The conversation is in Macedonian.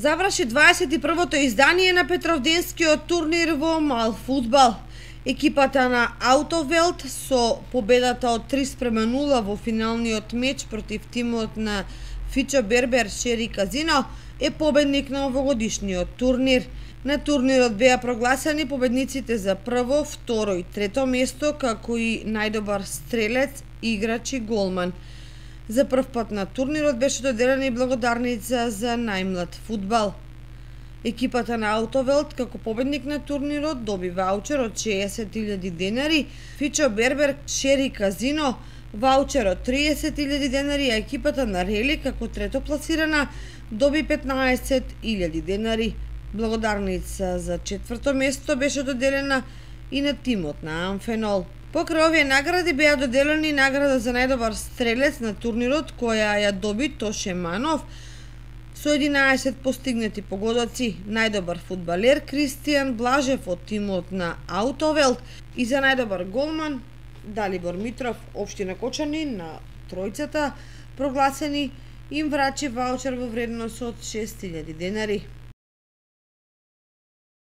Заврши 21-то издание на Петровденскиот турнир во мал фудбал. Екипата на Аутовелт со победата од 3:0 во финалниот меч против тимот на Фичо Бербер Шери Казино е победник на овогодишниот турнир. На турнирот беа прогласени победниците за прво, второ и трето место, како и најдобар стрелец, играч и голман. За прв пат на турнирот беше доделена и благодарница за најмлад фудбал. Екипата на Аутовелт како победник на турнирот доби ваучер од 60.000 денари, Фичо Бербер Шери Казино ваучер од 30.000 денари, а екипата на Рели како трето пласирана доби 15.000 денари. Благодарница за четврто место беше доделена и на тимот на Амфенол. Покрај овие награди беа доделени награда за најдобар стрелец на турнирот, која ја доби Тоше Манов со 11 постигнати погодоци, најдобар фудбалер Кристијан Блажев од тимот на Аутовелт и за најдобар голман Далибор Митров, општина Кочани, на тројцата прогласени им врачи ваучер во вредност од 6.000 денари.